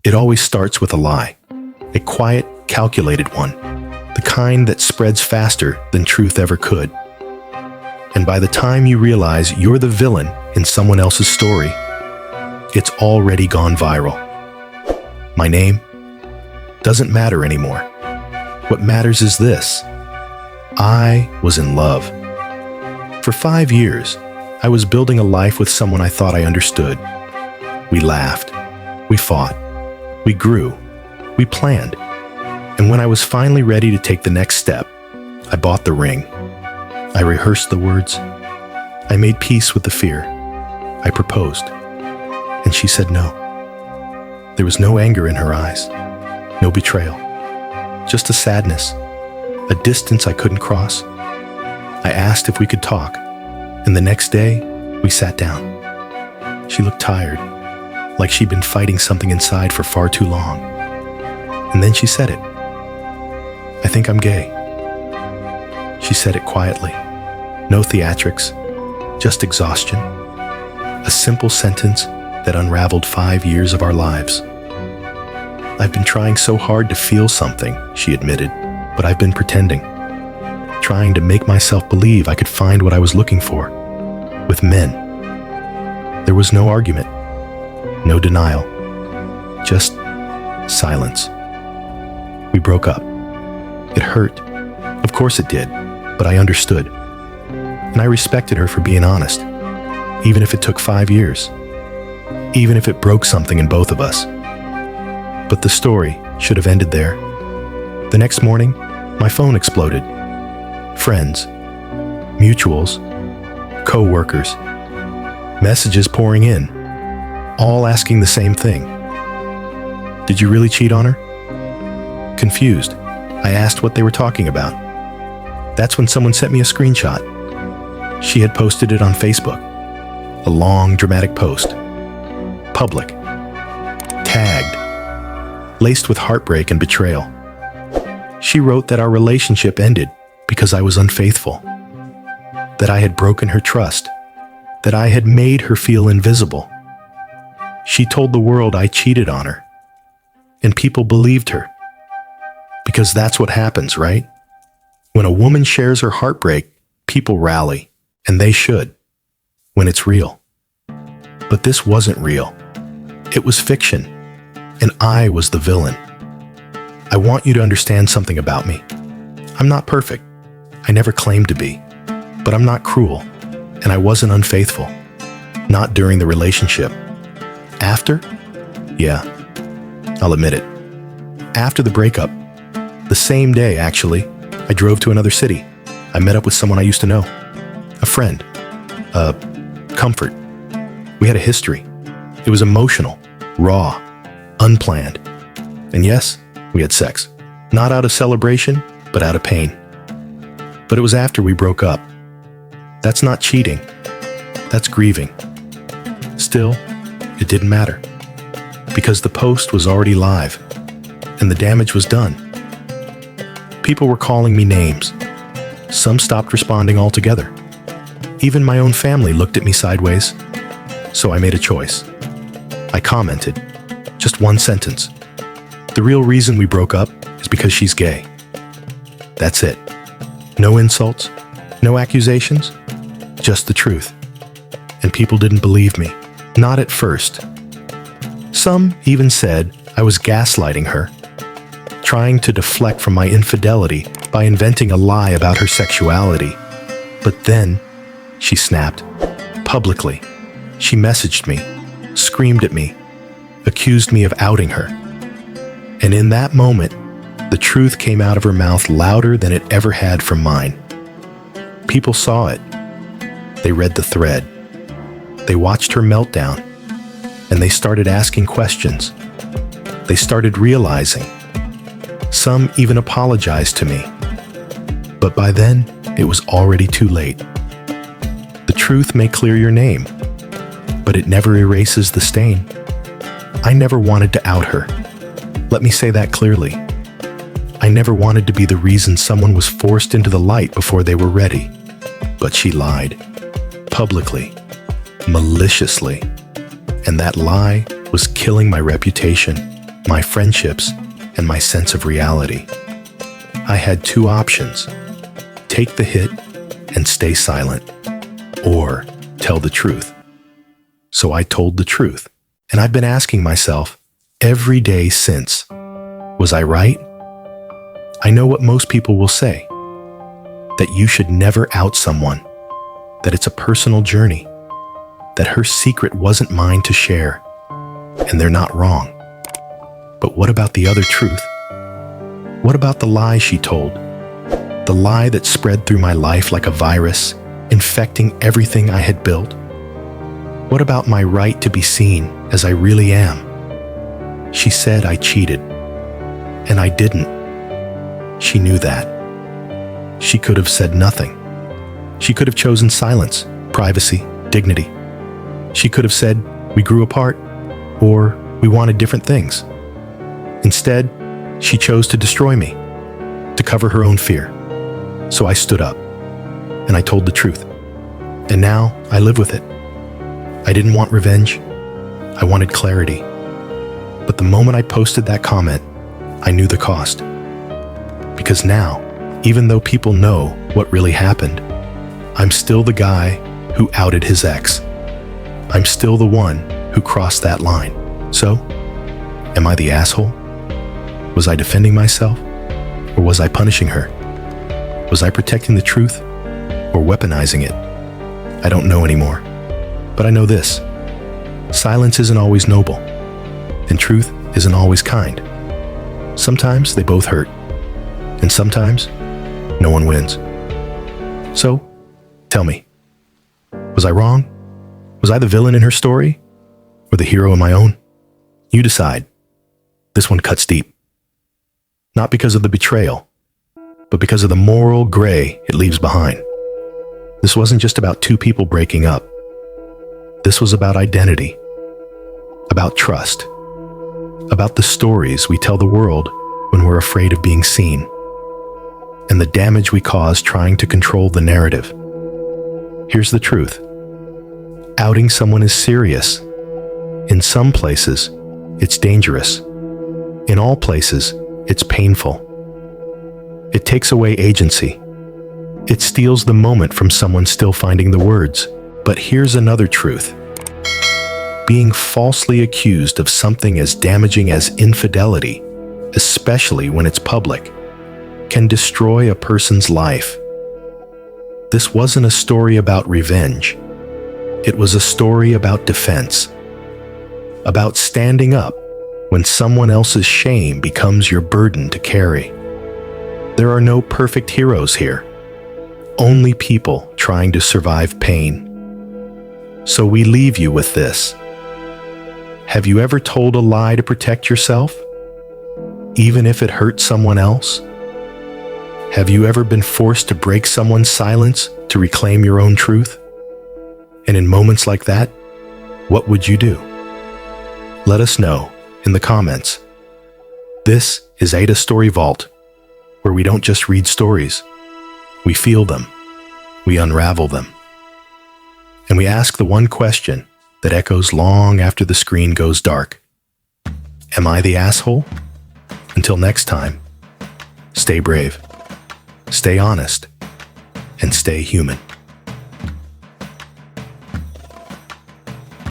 It always starts with a lie, a quiet, calculated one, the kind that spreads faster than truth ever could. And by the time you realize you're the villain in someone else's story, it's already gone viral. My name doesn't matter anymore. What matters is this: I was in love. For 5 years, I was building a life with someone I thought I understood. We laughed, we fought, we grew, we planned. And when I was finally ready to take the next step, I bought the ring. I rehearsed the words. I made peace with the fear. I proposed. And she said no. There was no anger in her eyes, no betrayal, just a sadness, a distance I couldn't cross. I asked if we could talk, and the next day, we sat down. She looked tired, like she'd been fighting something inside for far too long. And then she said it. I think I'm gay. She said it quietly. No theatrics, just exhaustion. A simple sentence that unraveled 5 years of our lives. I've been trying so hard to feel something, she admitted, but I've been pretending. Trying to make myself believe I could find what I was looking for. With men. There was no argument, no denial, just silence. We broke up. It hurt. Of course it did, but I understood. And I respected her for being honest, even if it took 5 years, even if it broke something in both of us. But the story should have ended there. The next morning, my phone exploded. Friends, mutuals, co-workers, messages pouring in, all asking the same thing. Did you really cheat on her? Confused, I asked what they were talking about. That's when someone sent me a screenshot. She had posted it on Facebook. A long, dramatic post. Public. Tagged. Laced with heartbreak and betrayal. She wrote that our relationship ended because I was unfaithful. That I had broken her trust. That I had made her feel invisible. She told the world I cheated on her. And people believed her. Because that's what happens, right? When a woman shares her heartbreak, people rally. And they should. When it's real. But this wasn't real. It was fiction. And I was the villain. I want you to understand something about me. I'm not perfect. I never claimed to be. But I'm not cruel. And I wasn't unfaithful. Not during the relationship. After? Yeah, I'll admit it. After the breakup, the same day actually, I drove to another city. I met up with someone I used to know. A friend. A comfort. We had a history. It was emotional, raw, unplanned. And yes, we had sex. Not out of celebration, but out of pain. But it was after we broke up. That's not cheating. That's grieving. Still, it didn't matter. Because the post was already live, and the damage was done. People were calling me names. Some stopped responding altogether. Even my own family looked at me sideways. So I made a choice. I commented. Just one sentence. The real reason we broke up is because she's gay. That's it. No insults, no accusations, just the truth. And people didn't believe me. Not at first. Some even said I was gaslighting her, trying to deflect from my infidelity by inventing a lie about her sexuality. But then, she snapped. Publicly. She messaged me, screamed at me, accused me of outing her. And in that moment, the truth came out of her mouth louder than it ever had from mine. People saw it. They read the thread. They watched her meltdown. And they started asking questions. They started realizing. Some even apologized to me. But by then, it was already too late. The truth may clear your name, but it never erases the stain. I never wanted to out her. Let me say that clearly. I never wanted to be the reason someone was forced into the light before they were ready. But she lied. Publicly. Maliciously. And that lie was killing my reputation. my friendships, and my sense of reality. I had two options: take the hit and stay silent, or tell the truth. So I told the truth, and I've been asking myself every day since, was I right? I know what most people will say, that you should never out someone, that it's a personal journey, that her secret wasn't mine to share, and they're not wrong. But what about the other truth? What about the lie she told? The lie that spread through my life like a virus, infecting everything I had built? What about my right to be seen as I really am? She said I cheated, and I didn't. She knew that. She could have said nothing. She could have chosen silence, privacy, dignity. She could have said we grew apart, or we wanted different things. Instead, she chose to destroy me, to cover her own fear. So I stood up, and I told the truth. And now I live with it. I didn't want revenge. I wanted clarity. But the moment I posted that comment, I knew the cost. Because now, even though people know what really happened, I'm still the guy who outed his ex. I'm still the one who crossed that line. So, am I the asshole? Was I defending myself? Or was I punishing her? Was I protecting the truth or weaponizing it? I don't know anymore. But I know this: silence isn't always noble, and truth isn't always kind. Sometimes they both hurt, and sometimes no one wins. So, tell me, was I wrong? Was I the villain in her story, or the hero in my own? You decide. This one cuts deep. Not because of the betrayal, but because of the moral gray it leaves behind. This wasn't just about two people breaking up. This was about identity, about trust, about the stories we tell the world when we're afraid of being seen, and the damage we cause trying to control the narrative. Here's the truth: outing someone is serious. In some places, it's dangerous. In all places, it's painful. It takes away agency. It steals the moment from someone still finding the words. But here's another truth: being falsely accused of something as damaging as infidelity, especially when it's public, can destroy a person's life. This wasn't a story about revenge. It was a story about defense, about standing up when someone else's shame becomes your burden to carry. There are no perfect heroes here, only people trying to survive pain. So we leave you with this. Have you ever told a lie to protect yourself, even if it hurt someone else? Have you ever been forced to break someone's silence to reclaim your own truth? And in moments like that, what would you do? Let us know in the comments. This is AITA Story Vault, where we don't just read stories. We feel them. We unravel them. And we ask the one question that echoes long after the screen goes dark. Am I the asshole? Until next time, stay brave, stay honest, and stay human.